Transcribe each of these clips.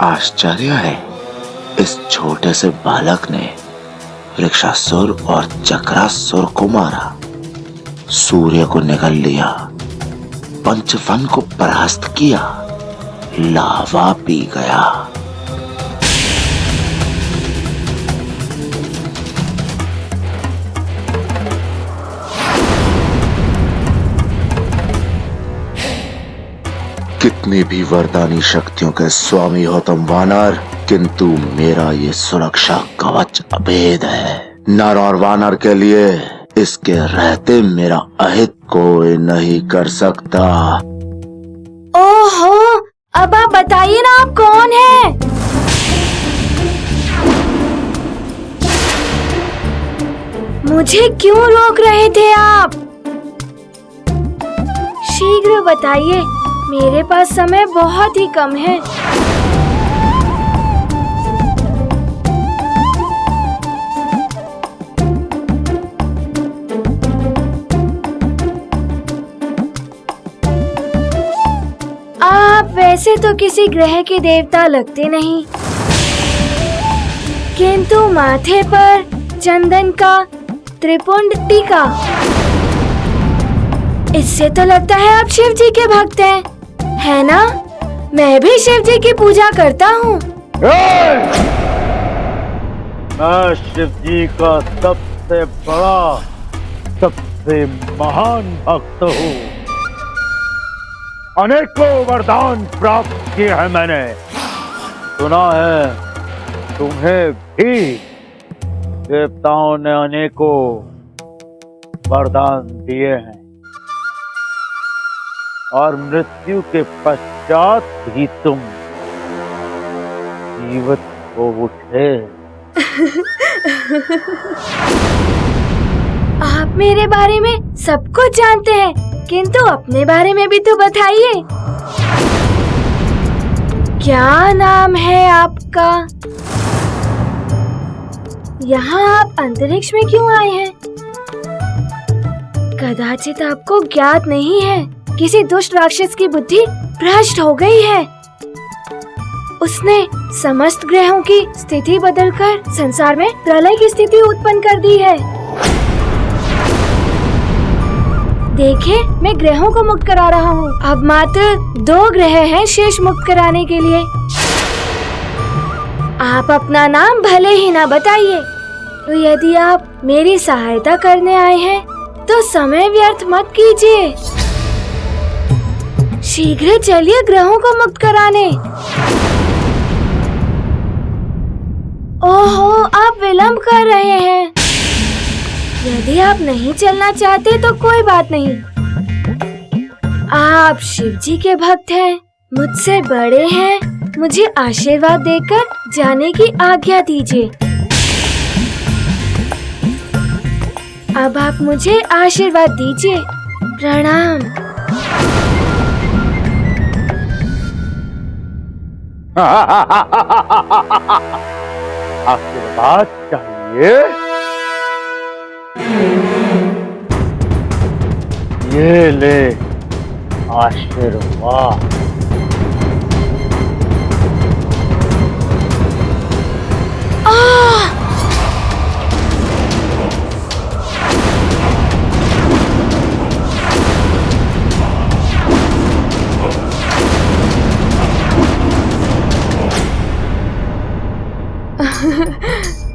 आश्चर्य है, इस छोटे से बालक ने वृक्षासुर और चक्रासुर को मारा, सूर्य को निगल लिया, पंचवन को परास्त किया, लावा पी गया। कितनी भी वरदानी शक्तियों के स्वामी हो तुम वानर, किंतु मेरा ये सुरक्षा कवच अभेद है। नर और वानर के लिए इसके रहते मेरा अहित कोई नहीं कर सकता। ओहो, अब आप बताइए ना, आप कौन हैं? मुझे क्यों रोक रहे थे आप? शीघ्र बताइए, मेरे पास समय बहुत ही कम है। आप वैसे तो किसी ग्रह के देवता लगते नहीं, किंतु माथे पर चंदन का त्रिपुंड टीका, इससे तो लगता है आप शिव जी के भक्त हैं, है ना? मैं भी शिव जी की पूजा करता हूँ। मैं शिव जी का सबसे बड़ा, सबसे महान भक्त हूँ। अनेकों वरदान प्राप्त किए हैं मैंने। सुना है तुम्हें भी देवताओं ने अनेकों वरदान दिए हैं, और मृत्यु के पश्चात भी तुम जीवित हो उठे। आप मेरे बारे में सब कुछ जानते हैं, किंतु अपने बारे में भी तो बताइए। क्या नाम है आपका? यहाँ आप अंतरिक्ष में क्यों आए हैं? कदाचित आपको ज्ञात नहीं है, किसी दुष्ट राक्षस की बुद्धि भ्रष्ट हो गई है। उसने समस्त ग्रहों की स्थिति बदलकर संसार में प्रलय की स्थिति उत्पन्न कर दी है। देखिए, मैं ग्रहों को मुक्त करा रहा हूँ। अब मात्र 2 ग्रह हैं शेष मुक्त कराने के लिए। आप अपना नाम भले ही ना बताइए, तो यदि आप मेरी सहायता करने आए हैं तो समय व्यर्थ मत कीजिए। शीघ्र चलिए ग्रहों को मुक्त कराने। ओहो, आप विलंब कर रहे हैं। यदि आप नहीं चलना चाहते तो कोई बात नहीं। आप शिव जी के भक्त हैं, मुझसे बड़े हैं, मुझे आशीर्वाद देकर जाने की आज्ञा दीजिए। अब आप मुझे आशीर्वाद दीजिए। प्रणाम। आशीर्वाद चाहिए? ये ले आशीर्वाद।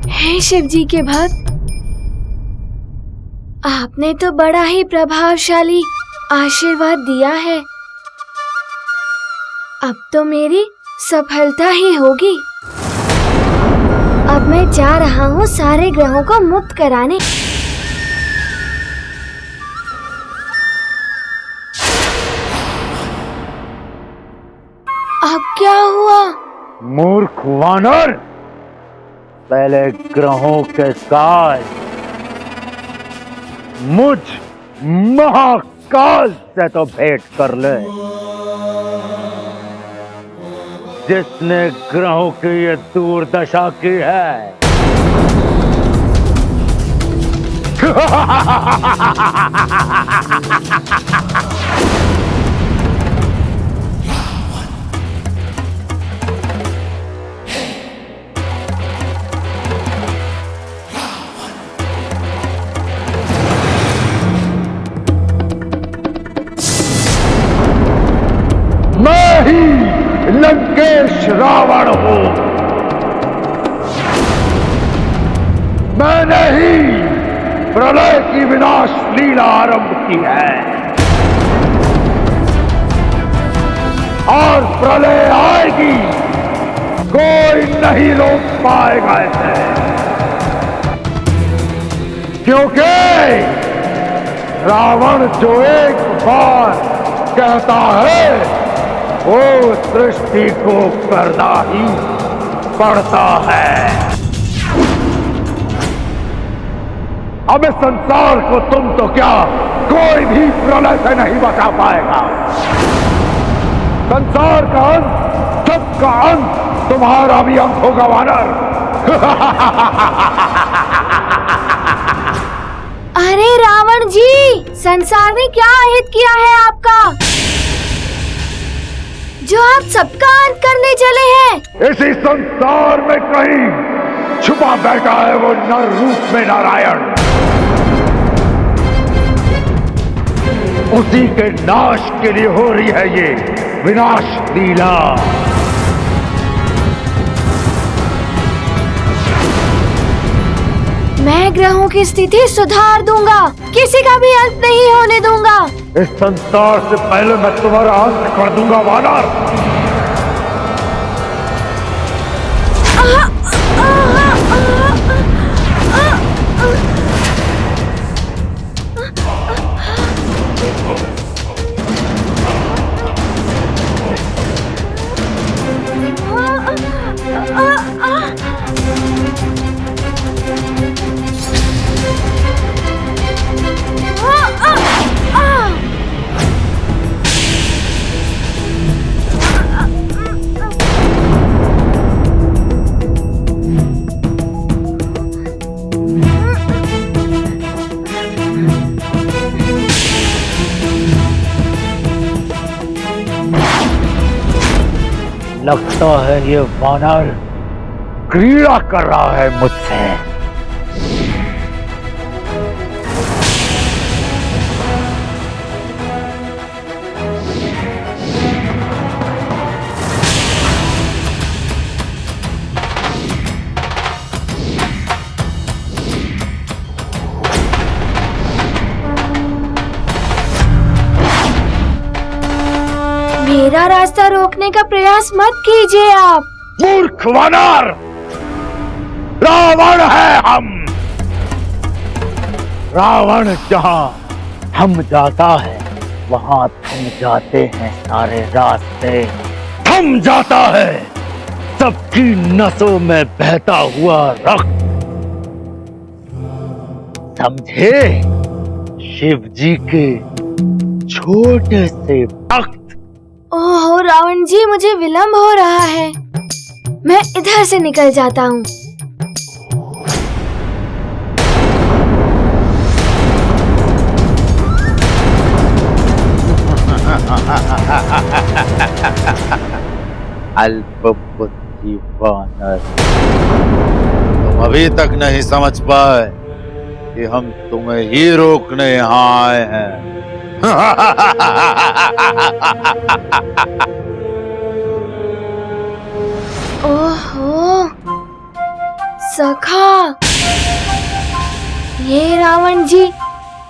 हे शिव जी के भक्त, आपने तो बड़ा ही प्रभावशाली आशीर्वाद दिया है। अब तो मेरी सफलता ही होगी। अब मैं जा रहा हूँ सारे ग्रहों को मुक्त कराने। अब क्या हुआ? मूर्ख वानर, पहले ग्रहों के काल मुझ महाकाल से तो भेंट कर ले, जिसने ग्रहों की ये दुर्दशा की है। लंकेश रावण हूं। मैंने ही प्रलय की विनाश लीला आरंभ की है और प्रलय आएगी, कोई नहीं रोक पाएगा इसे, क्योंकि रावण जो एक बार कहता है वो सृष्टि को करना ही पड़ता है। अब इस संसार को तुम तो क्या, कोई भी प्रलय से नहीं बचा पाएगा। संसार का अंत, सबका अंत, तुम्हारा भी अंत होगा वानर। अरे रावण जी, संसार ने क्या अहित किया है आपका, जो आप सबका अंत करने चले हैं? इसी संसार में कहीं छुपा बैठा है वो नर रूप में नारायण। उसी के नाश के लिए हो रही है ये विनाश लीला। मैं ग्रहों की स्थिति सुधार दूंगा, किसी का भी अंत नहीं होने दूंगा। इस संसार से पहले मैं तुम्हारा अंत कर दूंगा वानर। लगता है ये वानर क्रीड़ा कर रहा है मुझसे। मेरा रास्ता रोकने का प्रयास मत कीजिए आप। मूर्ख वानर, रावण है हम। रावण जहां हम जाता है वहां थम जाते हैं सारे रास्ते, थम जाता है सबकी नसों में बहता हुआ रक्त। समझे? शिव जी के छोटे से भक्त। ओहो रावण जी, मुझे विलंब हो रहा है, मैं इधर से निकल जाता हूँ। अल्पबुद्धि वानर, तुम अभी तक नहीं समझ पाए कि हम तुम्हें ही रोकने यहाँ आए हैं। ओहो सखा, ये रावण जी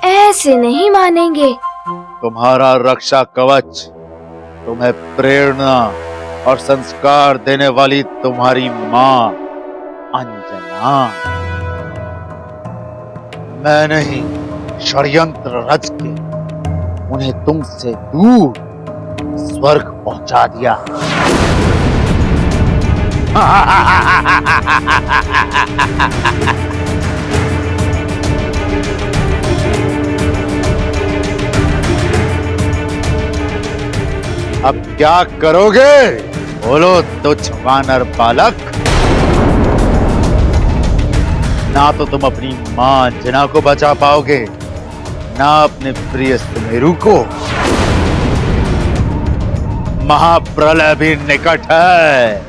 ऐसे नहीं मानेंगे। तुम्हारा रक्षा कवच, तुम्हें प्रेरणा और संस्कार देने वाली तुम्हारी माँ अंजना, मैंने ही षड्यंत्र रच के उन्हें तुमसे दूर स्वर्ग पहुंचा दिया। अब क्या करोगे? बोलो तुच्छ वानर बालक। ना तो तुम अपनी मां अंजना को बचा पाओगे, ना अपने प्रिय सुमेरु को। महाप्रलय भी निकट है।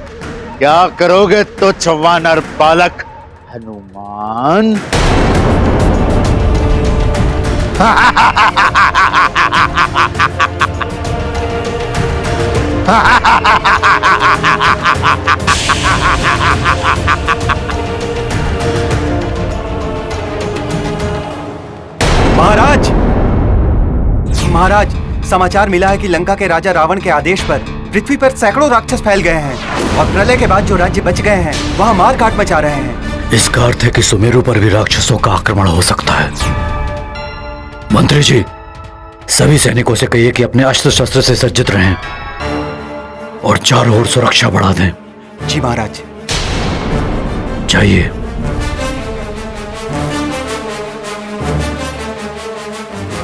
क्या करोगे तुच्छ वानर बालक हनुमान? महाराज, समाचार मिला है कि लंका के राजा रावण के आदेश पर पृथ्वी पर सैकड़ों राक्षस फैल गए हैं और प्रलय के बाद जो राज्य बच गए हैं वहाँ मार काट मचा रहे हैं। इसका अर्थ है कि सुमेरु पर भी राक्षसों का आक्रमण हो सकता है। मंत्री जी, सभी सैनिकों से कहिए कि अपने अस्त्र शस्त्र से सज्जित रहें और चारों ओर सुरक्षा बढ़ा दें। जी महाराज। जाइए।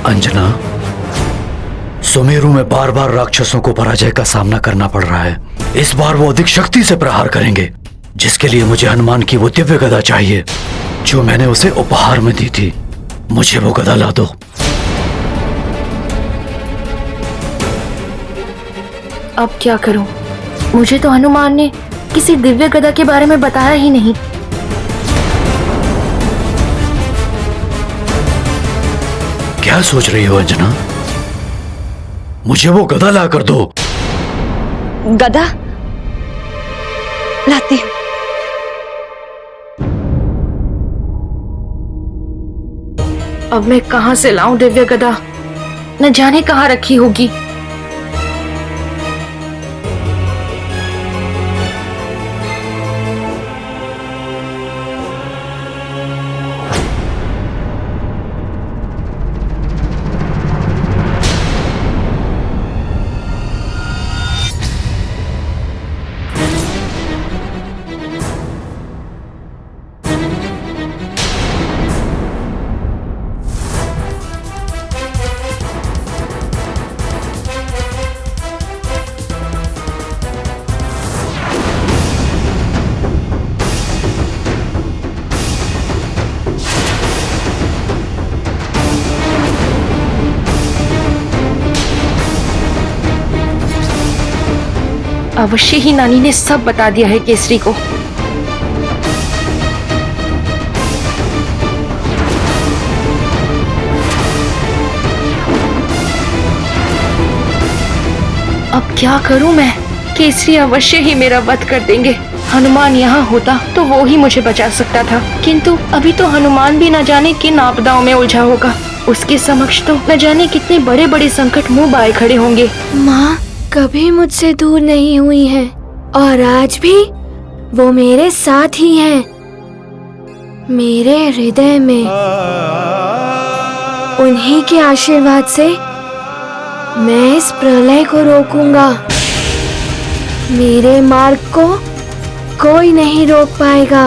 अंजना, सुमेरु में बार बार राक्षसों को पराजय का सामना करना पड़ रहा है। इस बार वो अधिक शक्ति से प्रहार करेंगे, जिसके लिए मुझे हनुमान की वो दिव्य गदा चाहिए जो मैंने उसे उपहार में दी थी। मुझे वो गदा ला दो। अब क्या करूं? मुझे तो हनुमान ने किसी दिव्य गदा के बारे में बताया ही नहीं। क्या सोच रही हो अंजना? मुझे वो गदा ला कर दो। गदा लाती हूं। अब मैं कहां से लाऊं दिव्य गदा? न जाने कहां रखी होगी। अवश्य ही नानी ने सब बता दिया है केसरी को। अब क्या करूं मैं? केसरी अवश्य ही मेरा वध कर देंगे। हनुमान यहाँ होता तो वो ही मुझे बचा सकता था, किंतु अभी तो हनुमान भी न जाने किन आपदाओं में उलझा होगा। उसके समक्ष तो न जाने कितने बड़े बड़े संकट मुंह बाए खड़े होंगे। माँ कभी मुझसे दूर नहीं हुई हैं और आज भी वो मेरे साथ ही हैं, मेरे हृदय में। उन्हीं के आशीर्वाद से मैं इस प्रलय को रोकूंगा। मेरे मार्ग को कोई नहीं रोक पाएगा,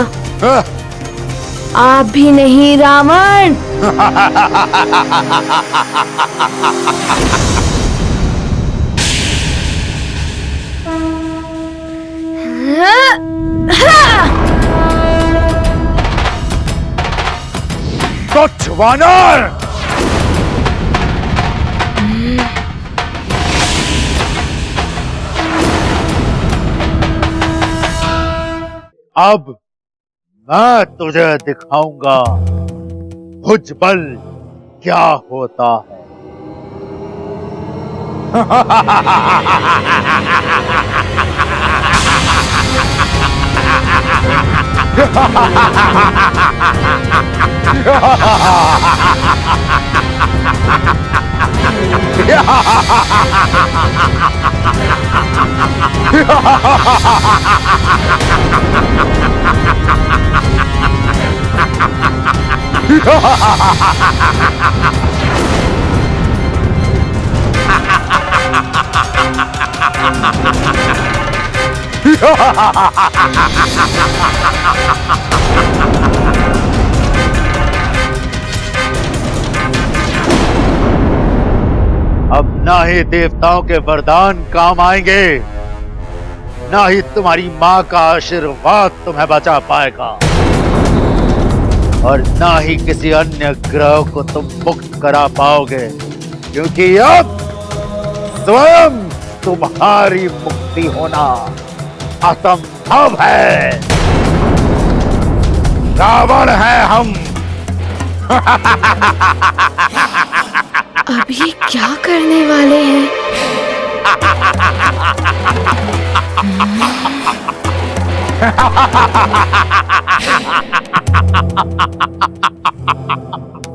आप भी नहीं रावण। तुच्छ वानर! अब मैं तुझे दिखाऊंगा भुजबल क्या होता है। अब ना ही देवताओं के वरदान काम आएंगे, ना ही तुम्हारी माँ का आशीर्वाद तुम्हें बचा पाएगा, और ना ही किसी अन्य ग्रह को तुम मुक्त करा पाओगे, क्योंकि अब स्वयं तुम्हारी मुक्ति होना असंभव है। रावण है हम। अब ये क्या करने वाले हैं?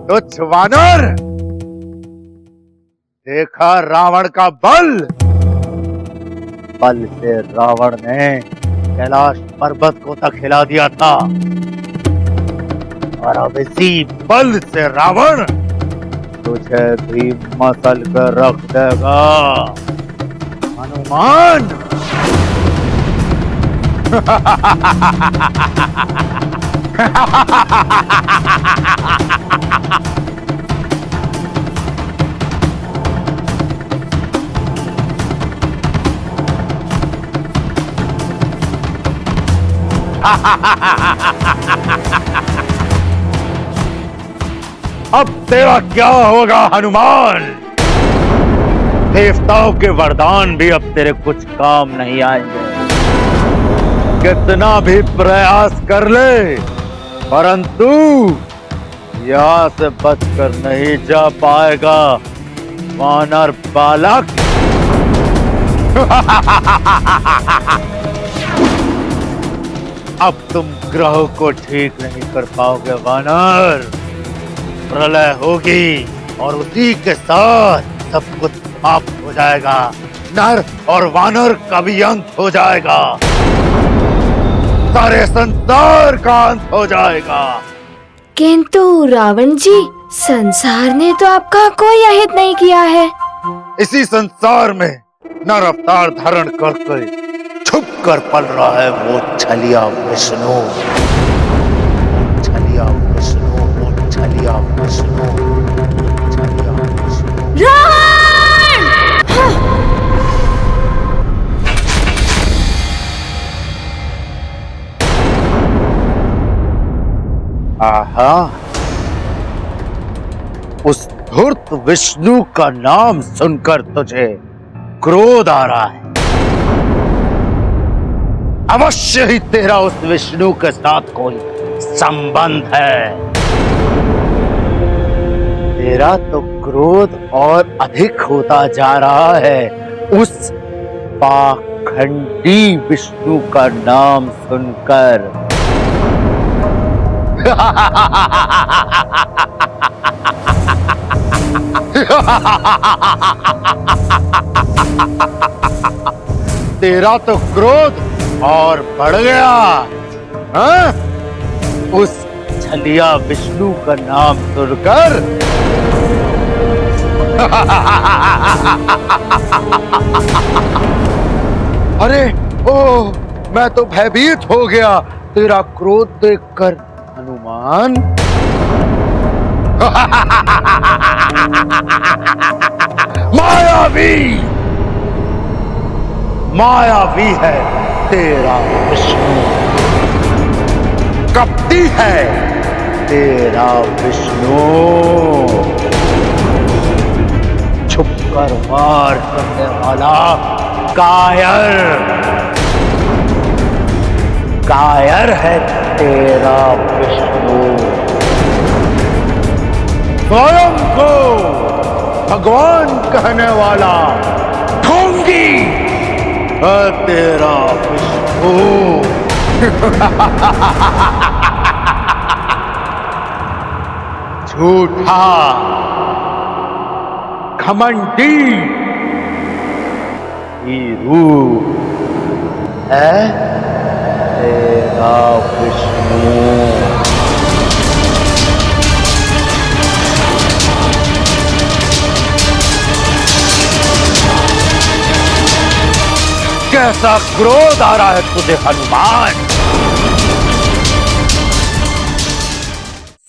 तुच्छ वानर, देखा रावण का बल। बल से रावण ने कैलाश पर्वत को तक हिला दिया था और अब इसी बल से रावण तुझे भी मसल कर रख देगा हनुमान। अब तेरा क्या होगा हनुमान? देवताओं के वरदान भी अब तेरे कुछ काम नहीं आएंगे। कितना भी प्रयास कर ले परंतु यहां से बचकर नहीं जा पाएगा वानर बालक। अब तुम ग्रहों को ठीक नहीं कर पाओगे वानर। प्रलय होगी और उसी के साथ सब कुछ समाप्त हो जाएगा। नर और वानर का भी अंत हो जाएगा। सारे संसार का अंत हो जाएगा। किंतु रावण जी, संसार ने तो आपका कोई अहित नहीं किया है। इसी संसार में नर अवतार धारण करके छुप कर पल रहा है वो छलिया विष्णु। छलिया विष्णु, वो छलिया विष्णु, छलिया विष्णु। रावण! आहा, उस धूर्त विष्णु का नाम सुनकर तुझे क्रोध आ रहा है। अवश्य ही तेरा उस विष्णु के साथ कोई संबंध है। तेरा तो क्रोध और अधिक होता जा रहा है उस पाखंडी विष्णु का नाम सुनकर। तेरा तो क्रोध और बढ़ गया, हाँ? उस छलिया विष्णु का नाम सुनकर। अरे ओ, मैं तो भयभीत हो गया तेरा क्रोध देखकर हनुमान। मायावी, मायावी है तेरा विष्णु, कपटी है तेरा विष्णु, छुपकर वार करने वाला कायर, कायर है तेरा विष्णु। स्वयं को भगवान कहने वाला ढोंगी है तेरा विष्णु। झूठा, घमंडी रूप है तेरा विष्णु। कैसा क्रोध आ रहा है तुझे हनुमान?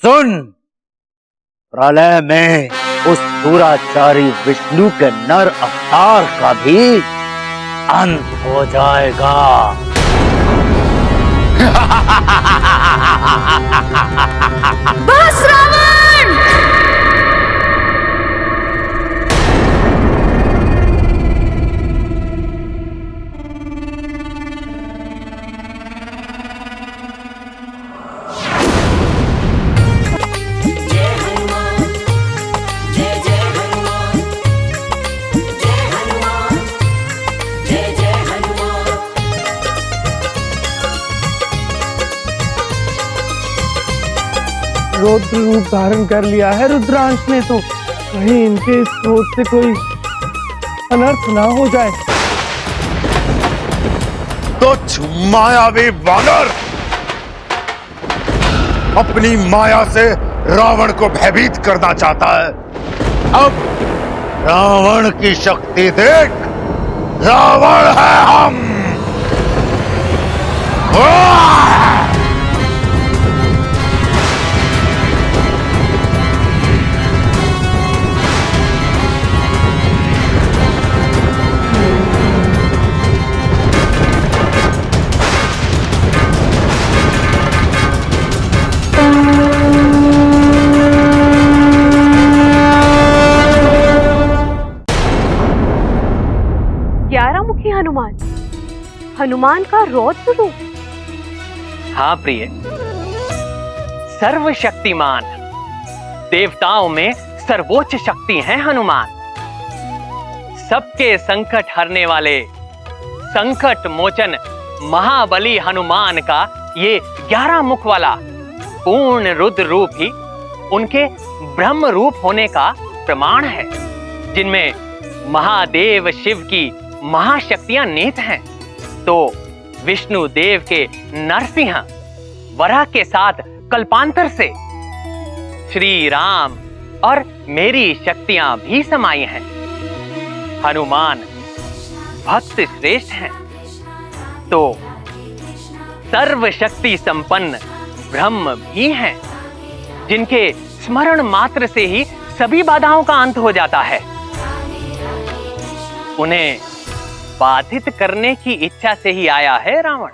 सुन, प्रलय में उस दुराचारी विष्णु के नर अवतार का भी अंत हो जाएगा। बस रावण! रौद्र रूप धारण कर लिया है रुद्रांश ने तो। कहीं इनके इस क्रोध से कोई अनर्थ ना हो जाए। तुच्छ मायावी वानर, अपनी माया से रावण को भयभीत करना चाहता है। अब रावण की शक्ति देख, रावण है हम। ग्यारहमुखी हनुमान, हनुमान का रौद्र रूप। हाँ प्रिय, सर्वशक्तिमान, देवताओं में सर्वोच्च शक्ति है हनुमान। सबके संकट हरने वाले, संकट मोचन महाबली हनुमान का ये 11 मुख वाला पूर्ण रुद्र रूप ही उनके ब्रह्म रूप होने का प्रमाण है, जिनमें महादेव शिव की महाशक्तियां निहित हैं। तो विष्णु देव के नरसिंह वराह के साथ कल्पांतर से श्री राम और मेरी शक्तियां भी समाई हैं। हनुमान भक्त श्रेष्ठ हैं, तो सर्वशक्ति संपन्न ब्रह्म भी हैं, जिनके स्मरण मात्र से ही सभी बाधाओं का अंत हो जाता है। उन्हें बाधित करने की इच्छा से ही आया है रावण।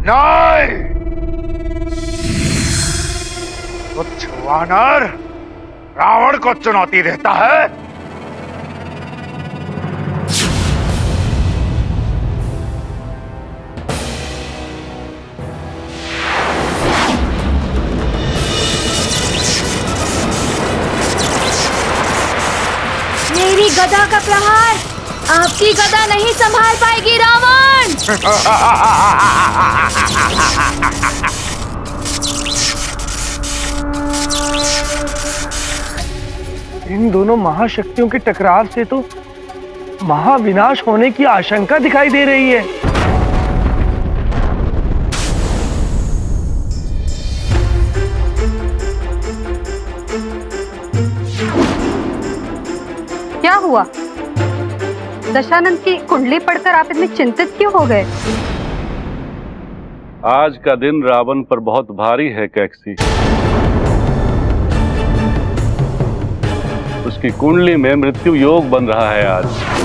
नहीं, तुच्छ वानर रावण को चुनौती देता है। मेरी गदा का प्रहार आपकी गदा नहीं संभाल पाएगी रावण। इन दोनों महाशक्तियों के टकराव से तो महाविनाश होने की आशंका दिखाई दे रही है। क्या हुआ? दशानंद की कुंडली पढ़कर आप इतने चिंतित क्यों हो गए? आज का दिन रावण पर बहुत भारी है कैकसी। उसकी कुंडली में मृत्यु योग बन रहा है आज।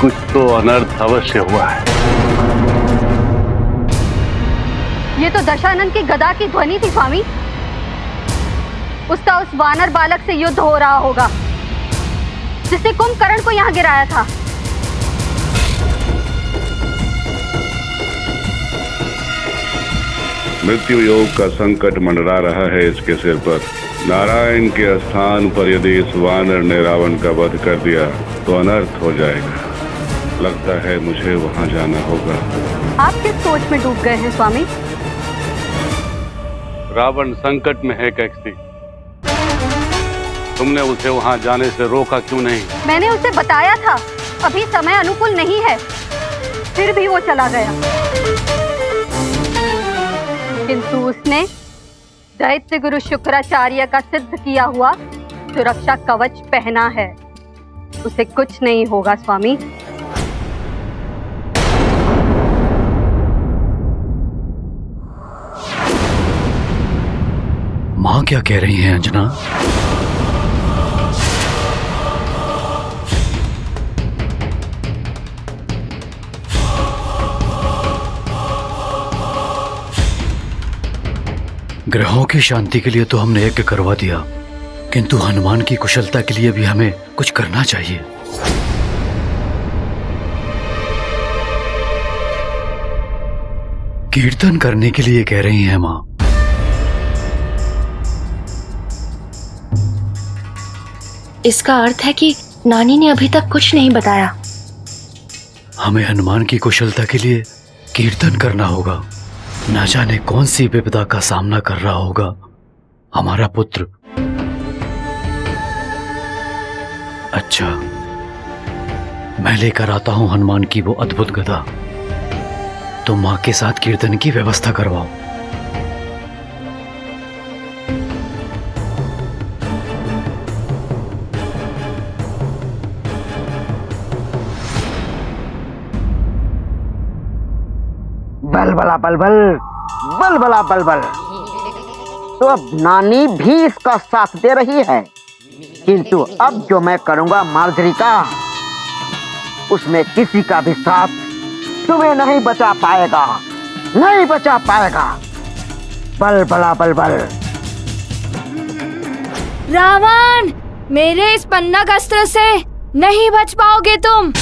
कुछ तो अनर्थ अवश्य हुआ है। ये तो दशानंद की गदा की ध्वनि थी स्वामी। उसका उस वानर बालक से युद्ध हो रहा होगा, जिसने कुंभकर्ण को यहाँ गिराया था। मृत्यु योग का संकट मंडरा रहा है इसके सिर पर। नारायण के स्थान पर यदि इस वानर ने रावण का वध कर दिया तो अनर्थ हो जाएगा। लगता है मुझे वहां जाना होगा। आप किस सोच में डूब गए हैं स्वामी? रावण संकट में है कैकसी। तुमने उसे वहां जाने से रोका क्यों नहीं? मैंने उसे बताया था अभी समय अनुकूल नहीं है, फिर भी वो चला गया। किंतु उसने दैत्य गुरु शुक्राचार्य का सिद्ध किया हुआ सुरक्षा कवच पहना है। उसे कुछ नहीं होगा स्वामी। माँ क्या कह रही हैं अंजना? ग्रहों की शांति के लिए तो हमने यज्ञ करवा दिया, किंतु हनुमान की कुशलता के लिए भी हमें कुछ करना चाहिए। कीर्तन करने के लिए कह रही हैं माँ। इसका अर्थ है कि नानी ने अभी तक कुछ नहीं बताया। हमें हनुमान की कुशलता के लिए कीर्तन करना होगा। न जाने कौन सी विपदा का सामना कर रहा होगा हमारा पुत्र। अच्छा, मैं लेकर आता हूं हनुमान की वो अद्भुत गदा। तुम मां के साथ कीर्तन की व्यवस्था करवाओ। बलबला बलबल, बलबला बलबल। तो अब नानी भी इसका साथ दे रही है, किंतु अब जो मैं करूंगा मार्जरी का, उसमें किसी का भी साथ तुम्हें नहीं बचा पाएगा, नहीं बचा पाएगा। बलबला बलबल। रावण, मेरे इस पन्नग अस्त्र से नहीं बच पाओगे तुम।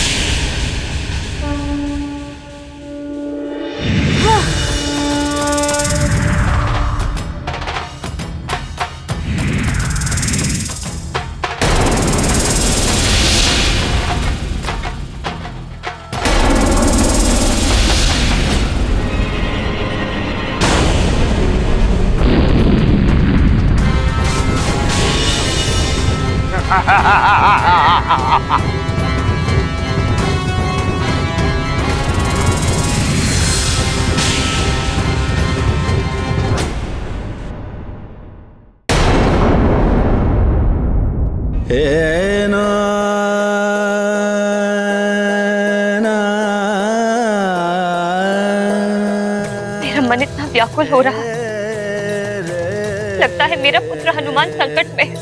मेरा मन इतना व्याकुल हो रहा है, लगता है मेरा पुत्र हनुमान संकट में है।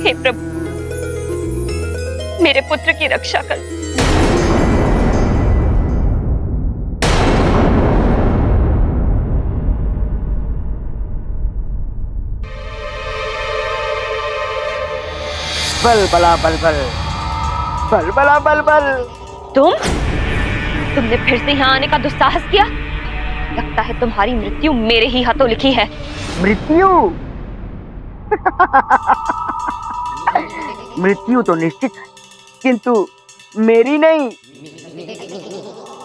हे प्रभु, मेरे पुत्र की रक्षा कर। बलबला बलबल, बलबला बलबल। तुमने फिर से यहाँ आने का दुस्साहस किया। लगता है तुम्हारी मृत्यु मेरे ही हाथों लिखी है। मृत्यु? मृत्यु तो निश्चित है, किंतु मेरी नहीं,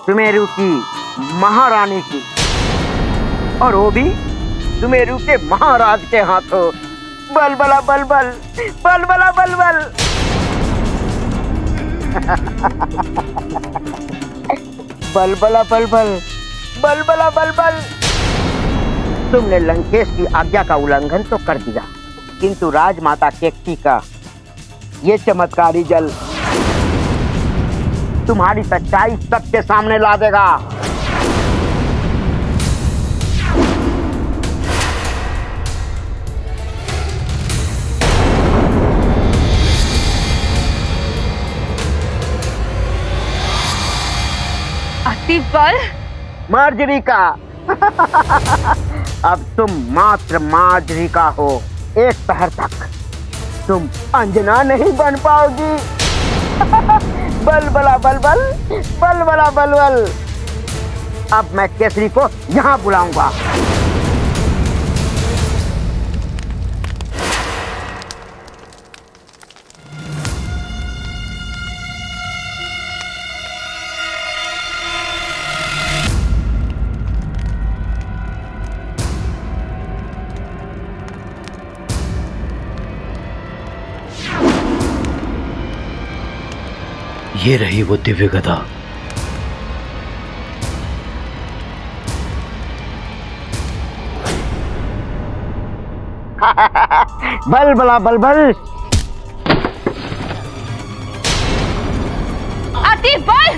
सुमेरु की महारानी की, और वो भी सुमेरु के महाराज के हाथों। बलबला बलबल, बलबला बलबल। बलबला बलबल, बलबला बलबल। तुमने लंकेश की आज्ञा का उल्लंघन तो कर दिया, किंतु राजमाता केकटी का ये चमत्कारी जल तुम्हारी सच्चाई सबके सामने ला देगा। बल मार्जरी का। अब तुम मात्र मार्जरी का हो। एक पहर तक तुम अंजना नहीं बन पाओगी। बलबला बलबल, बलबला बलबल। अब मैं केसरी को यहाँ बुलाऊंगा। ये रही वो दिव्य गदा। बल बला बल बल। अति बल,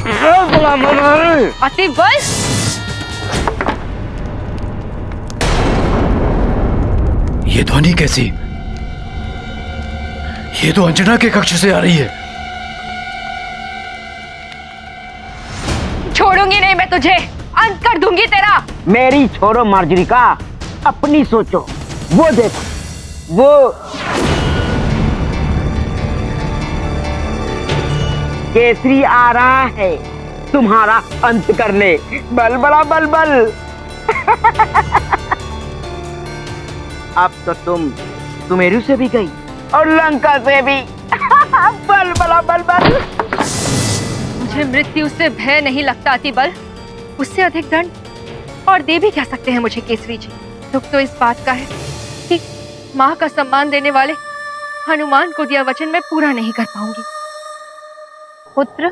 बल बला बल बल। अति बल। ये ध्वनि कैसी? ये तो अंजना के कक्ष से आ रही है। छोड़ूंगी नहीं मैं तुझे, अंत कर दूंगी तेरा। मेरी छोड़ो मार्जरिका, अपनी सोचो। वो देखो, वो केसरी आ रहा है तुम्हारा अंत करने। बल बला बल बल। अब तो तुम सुमेरु से भी गई और लंका से भी। बल बला बल बल। मुझे मृत्यु से भय नहीं लगता अति बल, उससे अधिक दंड और दे भी क्या सकते हैं मुझे केसरी जी। दुख तो इस बात का है कि माँ का सम्मान देने वाले हनुमान को दिया वचन मैं पूरा नहीं कर पाऊंगी। पुत्र,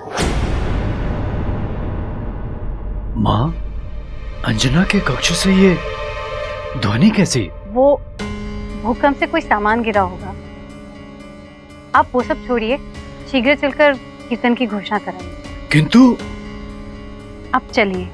माँ, अंजना के कक्ष से ये ध्वनि कैसी? वो भूकंप से कोई सामान गिरा होगा। आप वो सब छोड़िए, शीघ्र चलकर कीर्तन की घोषणा कराइए। किंतु अब चलिए।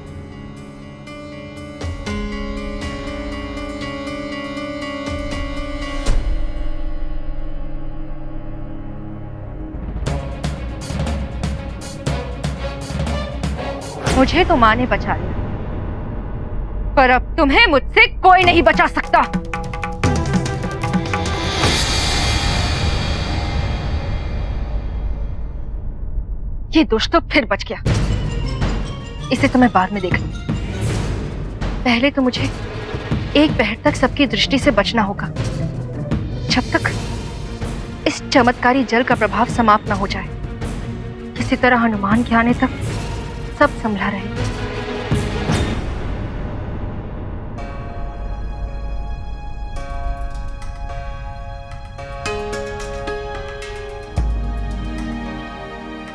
मुझे तो माँ ने बचा लिया, पर अब तुम्हें मुझसे कोई नहीं बचा सकता। ये दुष्ट तो फिर बच गया, इसे तो मैं बाद में देख लूंगी। पहले तो मुझे एक पहर तक सबकी दृष्टि से बचना होगा, जब तक इस चमत्कारी जल का प्रभाव समाप्त न हो जाए। किसी तरह हनुमान के आने तक सब संभला रहे।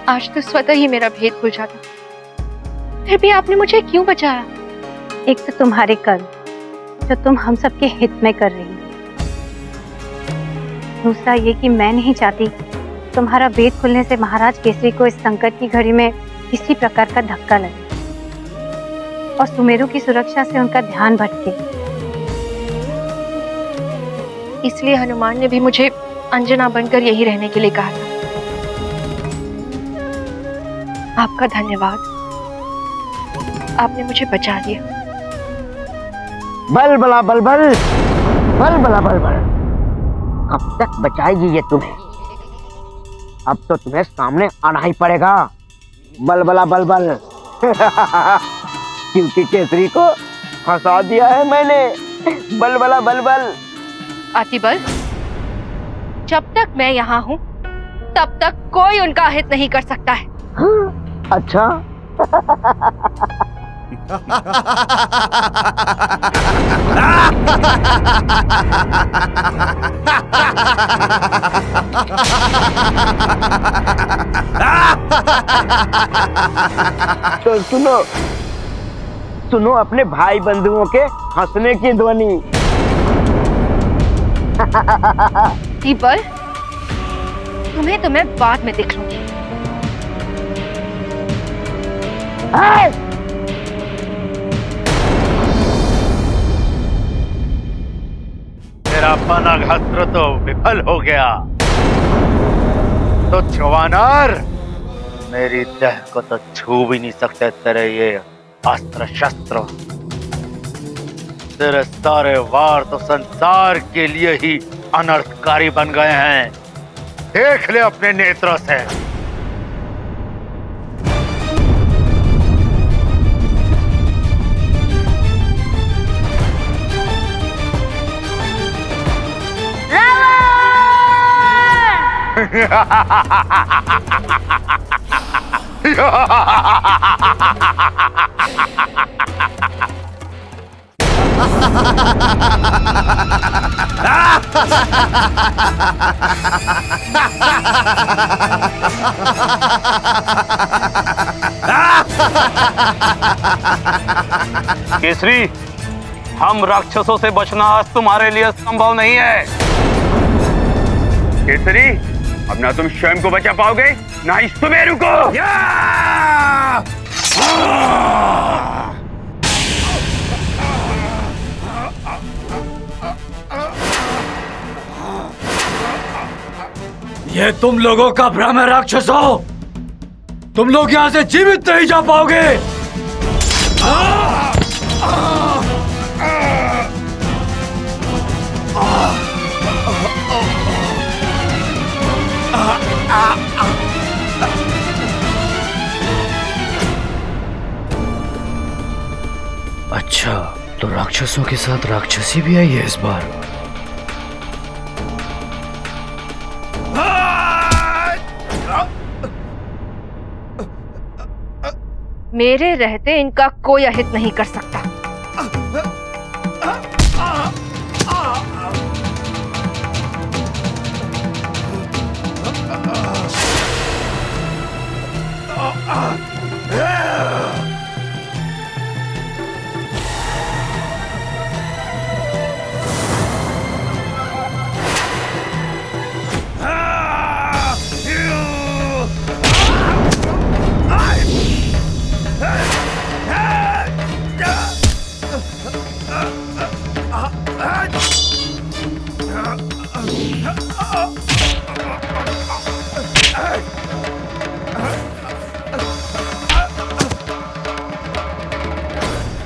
आज तो स्वतः ही मेरा भेद खुल जाता, फिर भी आपने मुझे क्यों बचाया? एक तो तुम्हारे कर्म जो तुम हम सबके हित में कर रही हो, दूसरा ये कि मैं नहीं चाहती तुम्हारा भेद खुलने से महाराज केसरी को इस संकट की घड़ी में किसी प्रकार का धक्का लगे और सुमेरु की सुरक्षा से उनका ध्यान भटके। इसलिए हनुमान ने भी मुझे अंजना बनकर यही रहने के लिए कहा था। आपका धन्यवाद, आपने मुझे बचा लिया। बल बला बल बल, बल बला बल बल। कब तक बचाएगी ये तुम्हें? अब तो तुम्हें सामने आना ही पड़ेगा। बल बला बल बल। क्योंकि केसरी को फंसा दिया है मैंने। बल बला बल बल। अति बल, जब तक मैं यहाँ हूँ तब तक कोई उनका हित नहीं कर सकता है। अच्छा। तो सुनो सुनो अपने भाई बंधुओं के हंसने की ध्वनि। बल, तुम्हें तो मैं बाद में देख लूंगी। तेरा पनाघास्त्र तो विफल हो गया। तो जवानार, मेरी देह को तो छू भी नहीं सकते तेरे ये अस्त्र शस्त्र। तेरे सारे वार तो संसार के लिए ही अनर्थकारी बन गए हैं। देख ले अपने नेत्रों से। केसरी, हम राक्षसों से बचना आज तुम्हारे लिए संभव नहीं है। केसरी, अब ना तुम स्वयं को बचा पाओगे ना इस सुमेरु को। ये तुम लोगों का भ्रम है राक्षसों। तुम लोग यहाँ से जीवित नहीं जा पाओगे। अच्छा, तो राक्षसों के साथ राक्षसी भी आई है इस बार। मेरे रहते इनका कोई अहित नहीं कर सकता।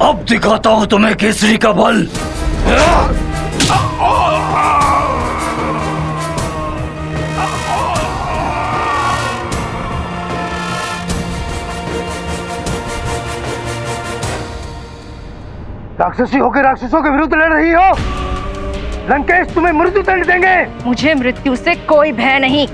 अब दिखाता हूं तुम्हें केसरी का बल। राक्षसी होकर राक्षसों के विरुद्ध लड़ रही हो। लंकेश तुम्हें मृत्यु दंड देंगे। मुझे मृत्यु से कोई भय नहीं।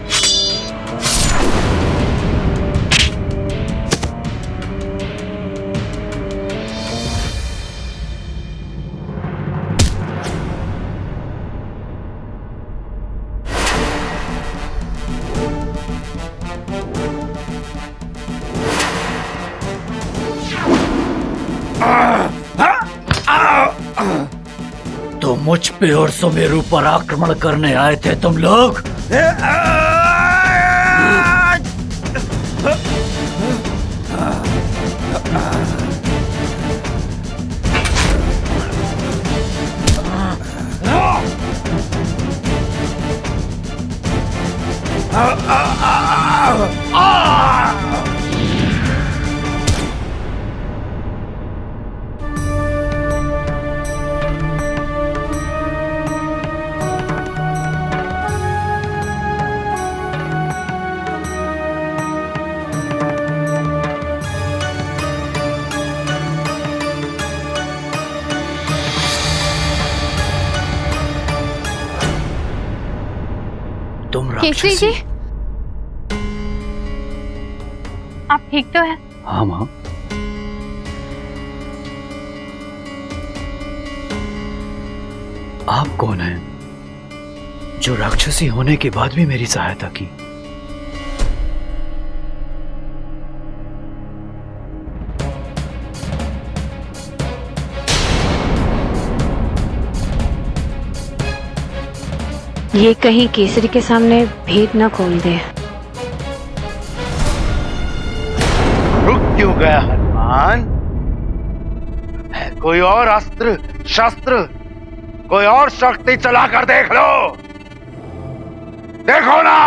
तो मुझ पे और सुमेरु पर आक्रमण करने आए थे तुम लोग। केसरी जी, आप ठीक तो हैं? हाँ माँ। आप कौन हैं जो राक्षसी होने के बाद भी मेरी सहायता की? ये कहीं केसरी के सामने भेद न खोल दे। रुक क्यों गया हनुमान? है कोई और अस्त्र शस्त्र, कोई और शक्ति चलाकर देख लो। देखो ना।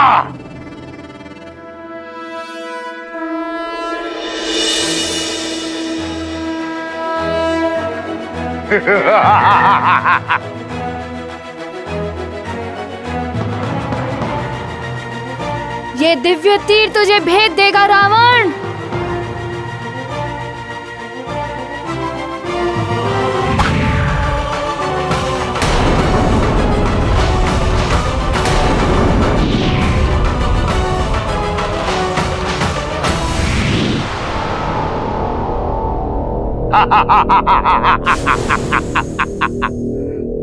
ये दिव्य तीर तुझे भेद देगा रावण।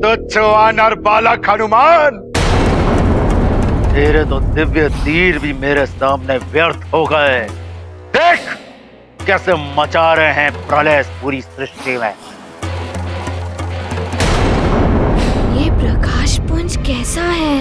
तुच्छ वानर बालक हनुमान, तेरे तो दिव्य तीर भी मेरे सामने व्यर्थ हो गए। देख कैसे मचा रहे हैं प्रलय पूरी सृष्टि में। ये प्रकाश पुंज कैसा है?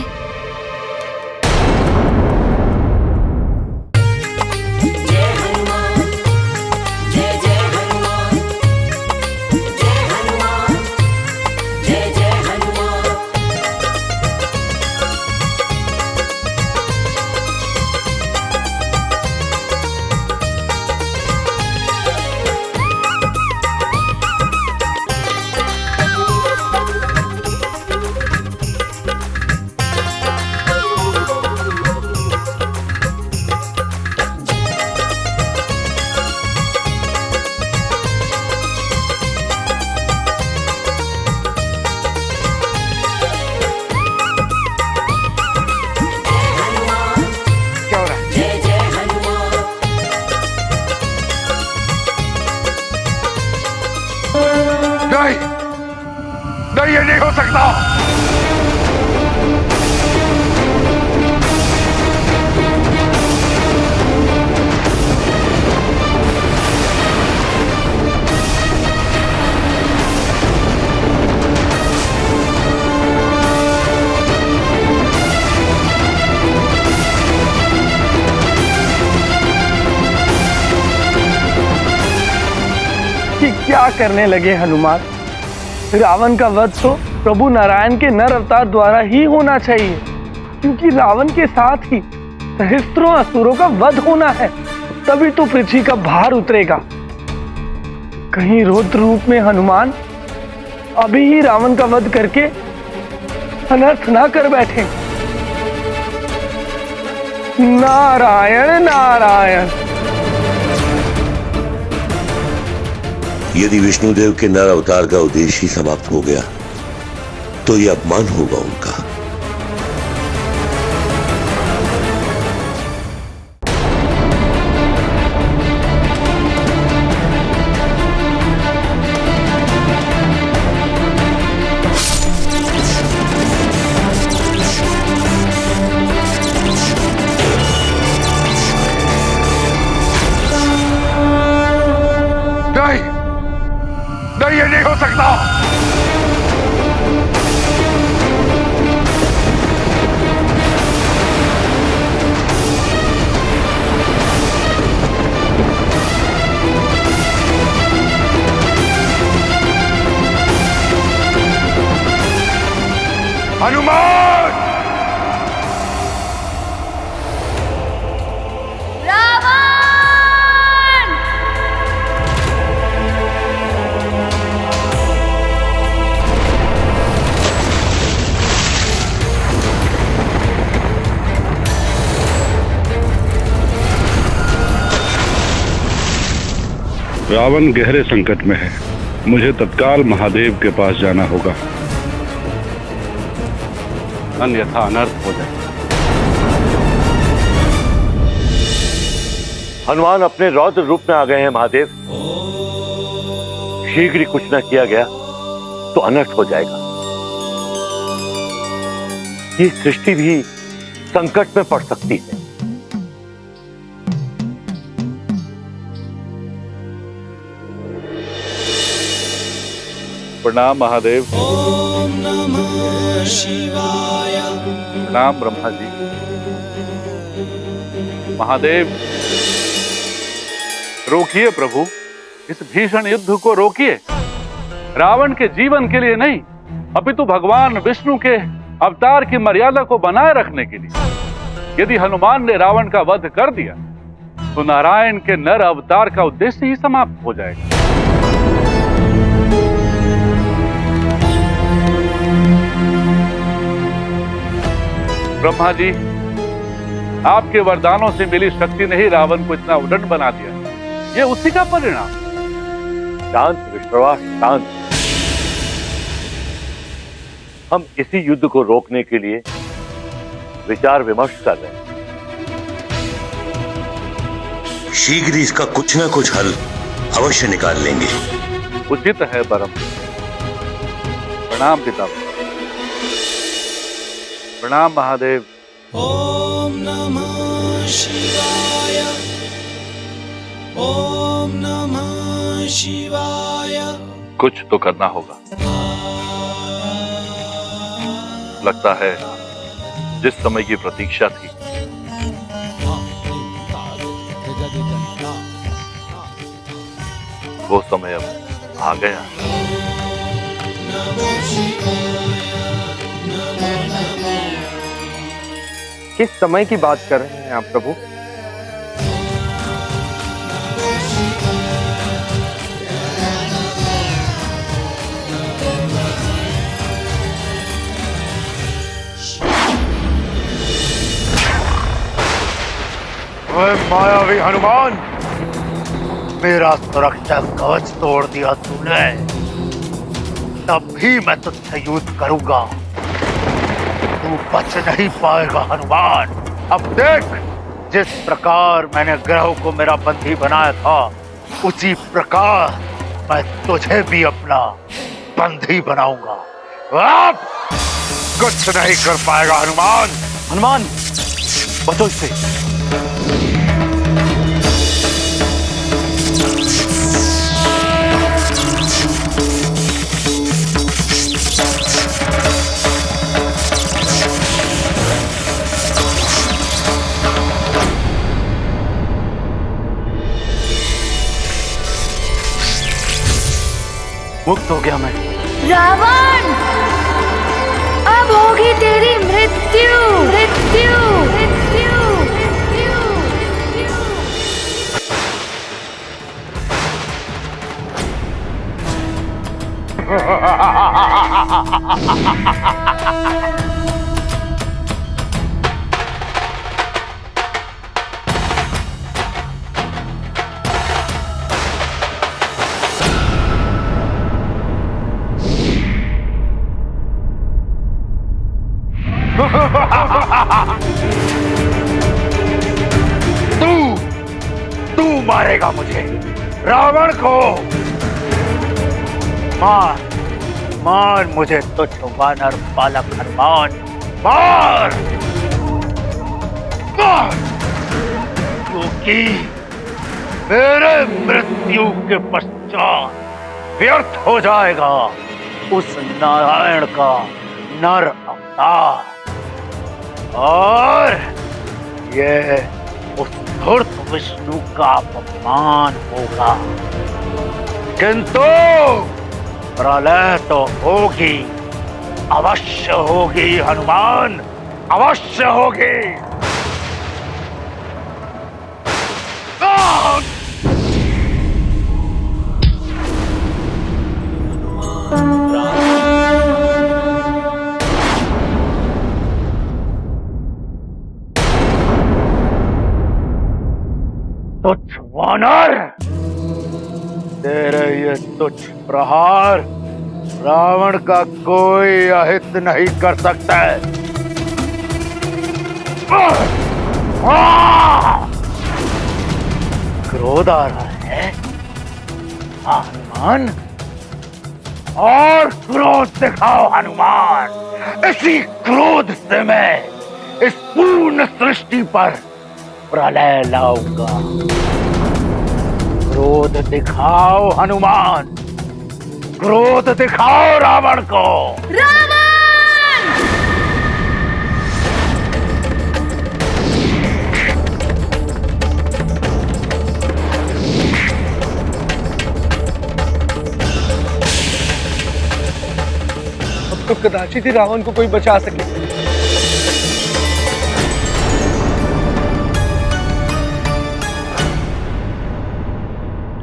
नहीं, ये नहीं हो सकता। कि क्या करने लगे हनुमान? रावण का वध तो प्रभु नारायण के नर अवतार द्वारा ही होना चाहिए, क्योंकि रावण के साथ ही सहस्त्रों असुरों का वध होना है, तभी तो पृथ्वी का भार उतरेगा। कहीं रुद्र रूप में हनुमान अभी ही रावण का वध करके अनर्थ ना कर बैठे। नारायण नारायण। यदि विष्णुदेव के नर अवतार का उद्देश्य ही समाप्त हो गया तो यह अपमान होगा उनका। नहीं, ये नहीं हो सकता। हनुमान! रावण गहरे संकट में है। मुझे तत्काल महादेव के पास जाना होगा, अन्यथा अनर्थ हो जाए। हनुमान अपने रौद्र रूप में आ गए हैं महादेव। शीघ्र ही कुछ न किया गया तो अनर्थ हो जाएगा। ये सृष्टि भी संकट में पड़ सकती है। प्रणाम महादेव। ओम नमः शिवाय। प्रणाम ब्रह्मा जी। महादेव, रोकिए प्रभु, इस भीषण युद्ध को रोकिए। रावण के जीवन के लिए नहीं, अपितु भगवान विष्णु के अवतार की मर्यादा को बनाए रखने के लिए। यदि हनुमान ने रावण का वध कर दिया तो नारायण के नर अवतार का उद्देश्य ही समाप्त हो जाएगा। ब्रह्मा जी, आपके वरदानों से मिली शक्ति ने ही रावण को इतना उद्दंड बना दिया। ये उसी का परिणाम। शांत विश्वास, शांत। हम इसी युद्ध को रोकने के लिए विचार विमर्श कर रहे हैं। शीघ्र ही इसका कुछ न कुछ हल अवश्य निकाल लेंगे। उचित है परम। प्रणाम पिता। प्रणाम महादेव। ओम नमः शिवाय। ओम नमः शिवाय। कुछ तो करना होगा। लगता है जिस समय की प्रतीक्षा थी वो समय अब आ गया। किस समय की बात कर रहे हैं आप प्रभु? ओए मायावी हनुमान, मेरा सुरक्षा कवच तोड़ दिया तूने, तब भी मैं तुझसे युद्ध करूंगा। तू बच नहीं पाएगा हनुमान। अब देख, जिस प्रकार मैंने ग्रह को मेरा बंदी बनाया था, उसी प्रकार मैं तुझे भी अपना बंदी बनाऊंगा। अब कुछ नहीं कर पाएगा हनुमान। हनुमान, बचो इससे। मुक्त हो गया मैं। रावण, अब होगी तेरी मृत्यु, मृत्यु, मृत्यु, मृत्यु। तू मारेगा मुझे, रावण को। मार मार मुझे तुच्छ वानर बालक हनुमान, मार मार, क्योंकि मेरे मृत्यु के पश्चात व्यर्थ हो जाएगा उस नारायण का नर अवतार, और ये उस धूर्त विष्णु का अपमान होगा। किंतु प्रलय तो होगी, अवश्य होगी हनुमान, अवश्य होगी। तुच्छ वानर, तेरे ये तुच्छ प्रहार रावण का कोई अहित नहीं कर सकता है। क्रोध आ रहा है हनुमान, और क्रोध दिखाओ हनुमान। इसी क्रोध से मैं इस पूर्ण सृष्टि पर प्रलय लाऊंगा। क्रोध दिखाओ हनुमान, क्रोध दिखाओ रावण को। अब तो कदाचित ही रावण को कोई बचा सके।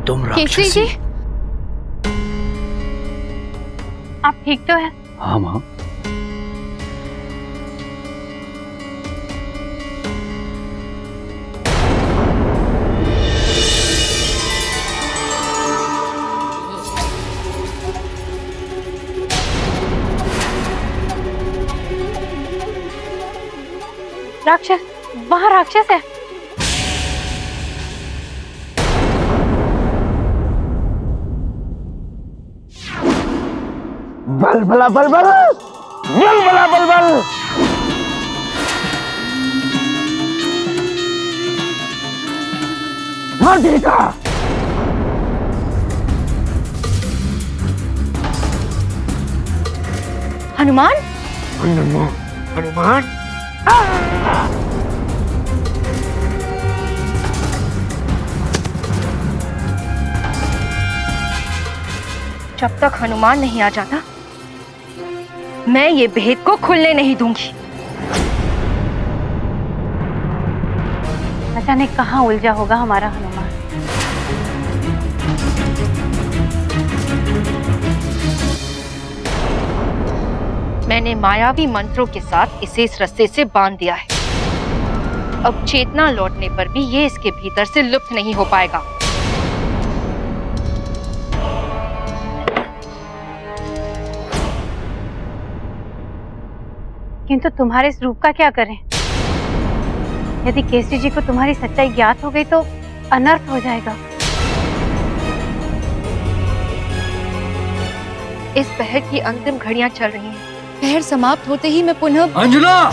तुम केसरी जी, आप ठीक तो है? हाँ माँ। राक्षस, वहाँ राक्षस है। बल बला बल बल, बल बला बल बल। मांडलिका, हनुमान, हनुमान जब तक हनुमान नहीं आ जाता मैं ये भेद को खुलने नहीं दूंगी। न जाने कहाँ उलझा होगा हमारा हनुमान। मैंने मायावी मंत्रों के साथ इसे इस रस्से से बांध दिया है। अब चेतना लौटने पर भी ये इसके भीतर से लुप्त नहीं हो पाएगा। किंतु तुम्हारे इस रूप का क्या करें? यदि केसरी जी को तुम्हारी सच्चाई ज्ञात हो गई तो अनर्थ हो जाएगा। इस पहर की अंतिम घड़ियां चल रही हैं। पहर समाप्त होते ही मैं पुनः अंजना!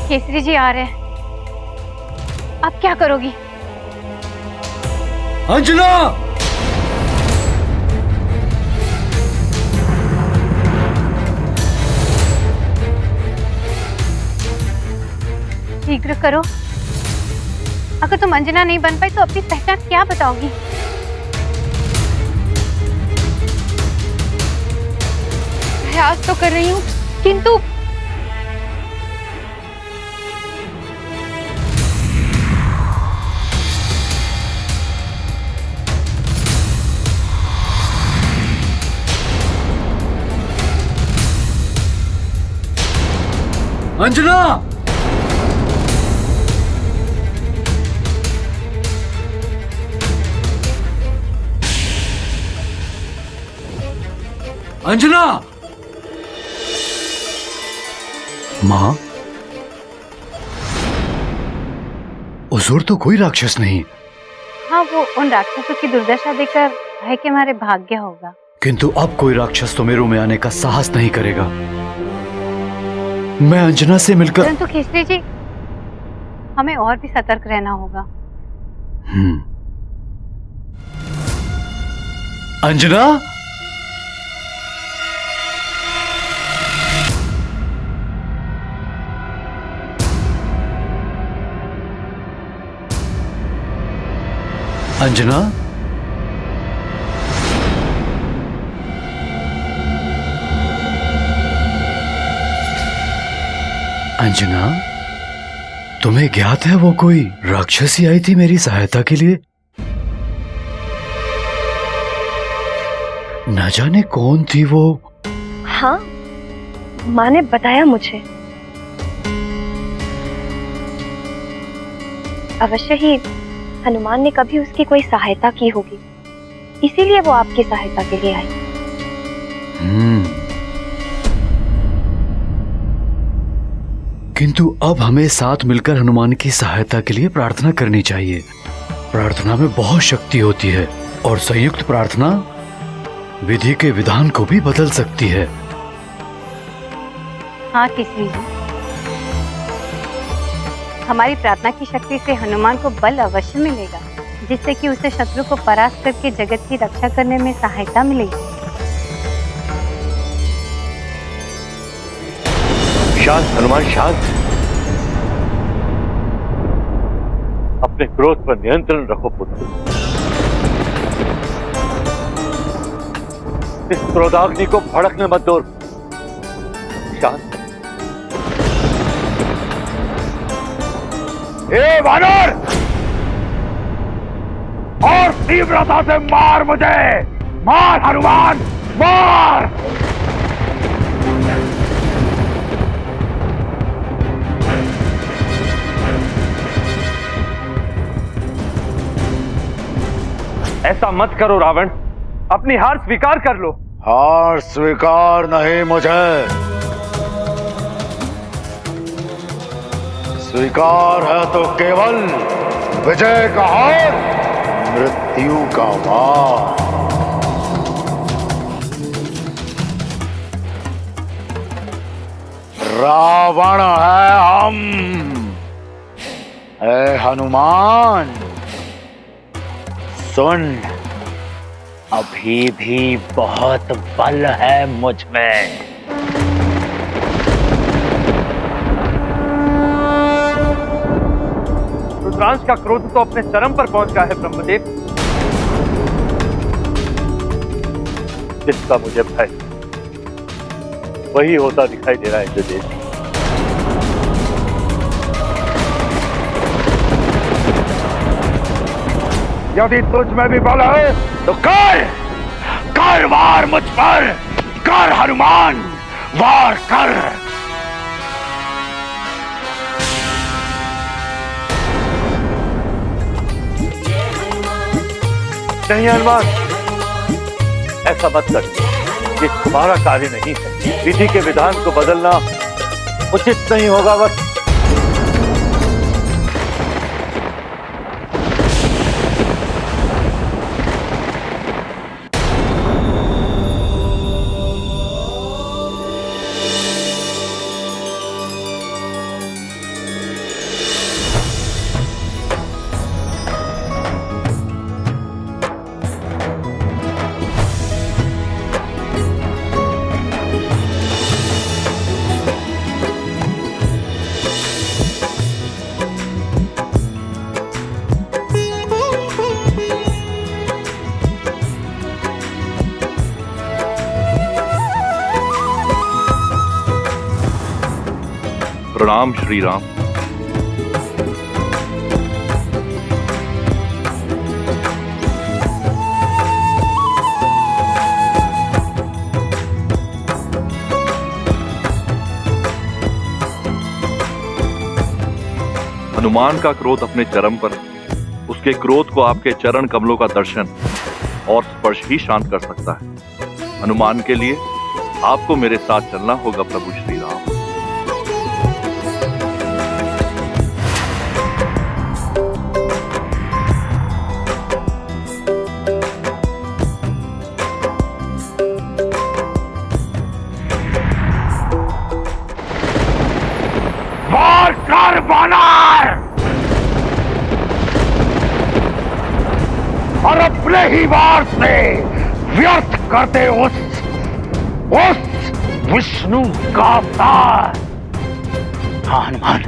केसरी जी आ रहे हैं। अब क्या करोगी? अंजना! शीघ्र करो। अगर तुम अंजना नहीं बन पाई तो अपनी पहचान क्या बताओगी? प्रयास तो कर रही हूँ किंतु अंजना! अंजना! माँ, हुजूर तो कोई राक्षस नहीं। हाँ, वो उन राक्षसों की दुर्दशा देखकर भय के मारे भाग गया होगा। किंतु अब कोई राक्षस तो मेरू में आने का साहस नहीं करेगा। मैं अंजना से मिलकर परंतु केसरी जी, हमें और भी सतर्क रहना होगा। अंजना! अंजना! अंजना, तुम्हें ज्ञात है वो कोई राक्षसी आई थी मेरी सहायता के लिए? न जाने कौन थी वो। हाँ, माँ ने बताया मुझे। अवश्य ही हनुमान ने कभी उसकी कोई सहायता की होगी, इसीलिए वो आपकी सहायता के लिए आई। किंतु अब हमें साथ मिलकर हनुमान की सहायता के लिए प्रार्थना करनी चाहिए। प्रार्थना में बहुत शक्ति होती है और संयुक्त प्रार्थना विधि के विधान को भी बदल सकती है। हाँ केसरी जी, हमारी प्रार्थना की शक्ति से हनुमान को बल अवश्य मिलेगा, जिससे कि उसे शत्रु को परास्त करके जगत की रक्षा करने में सहायता मिलेगी। शांत हनुमान, शांत। अपने क्रोध पर नियंत्रण रखो पुत्र। इस क्रोधाग्नि को भड़कने मत दो। शांत। ए वानर, और तीव्रता से मार मुझे। मार हनुमान, मार। ऐसा मत करो रावण, अपनी हार स्वीकार कर लो। हार स्वीकार नहीं मुझे, स्वीकार है तो केवल विजय का हार, मृत्यु का वार। रावण है हम। ए हनुमान सुन, अभी भी बहुत बल है मुझ में। रुद्रांश का क्रोध तो अपने चरम पर पहुंच गया है ब्रह्मदेव। जिसका मुझे भय वही होता दिखाई दे रहा है इंद्रदेव। यदि तुझ में भी बल है तो कर वार मुझ पर, कर हनुमान, वार कर। नहीं हनुमान, ऐसा मत कर। ये तुम्हारा कार्य नहीं है। विधि के विधान को बदलना उचित नहीं होगा। बस प्रणाम श्री राम। हनुमान का क्रोध अपने चरम पर, उसके क्रोध को आपके चरण कमलों का दर्शन और स्पर्श ही शांत कर सकता है। हनुमान के लिए आपको मेरे साथ चलना होगा प्रभु श्री राम। और अपने ही वार से व्यर्थ करते उस विष्णु का अवतार। हाँ हनुमान,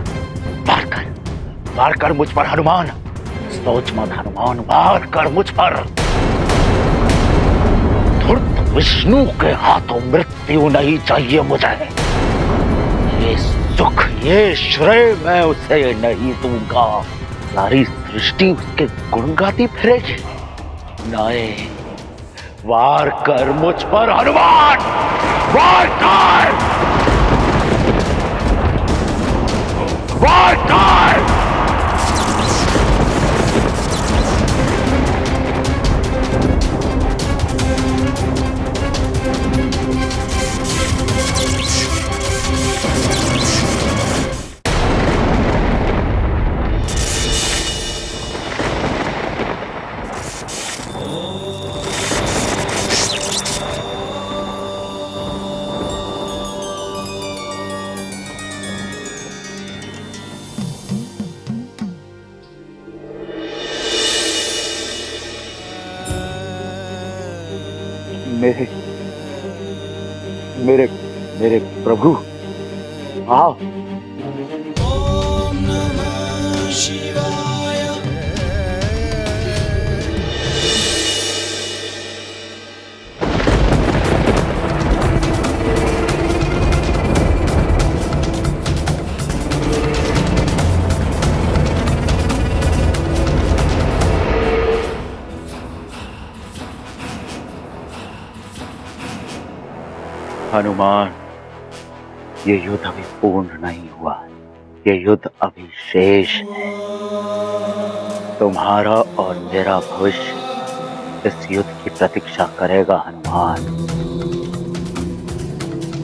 वार कर मुझ पर हनुमान। सोच मत हनुमान, वार कर मुझ पर। धूर्त विष्णु के हाथों मृत्यु नहीं चाहिए मुझे। ये सुख, ये श्रेय मैं उसे नहीं दूंगा। सारी सृष्टि उसके गुण गाती फिरेगी। नहीं, वार कर मुझ पर हनुमान, वार कर, वार कर। मेरे प्रभु, आओ। ओम नमः शिवाय। हनुमान, ये युद्ध अभी पूर्ण नहीं हुआ। ये युद्ध अभी शेष है। तुम्हारा और मेरा भविष्य इस युद्ध की प्रतीक्षा करेगा हनुमान।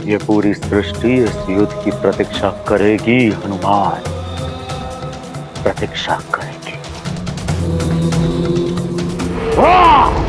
ये पूरी सृष्टि इस युद्ध की प्रतीक्षा करेगी हनुमान, प्रतीक्षा करेगी। वाह!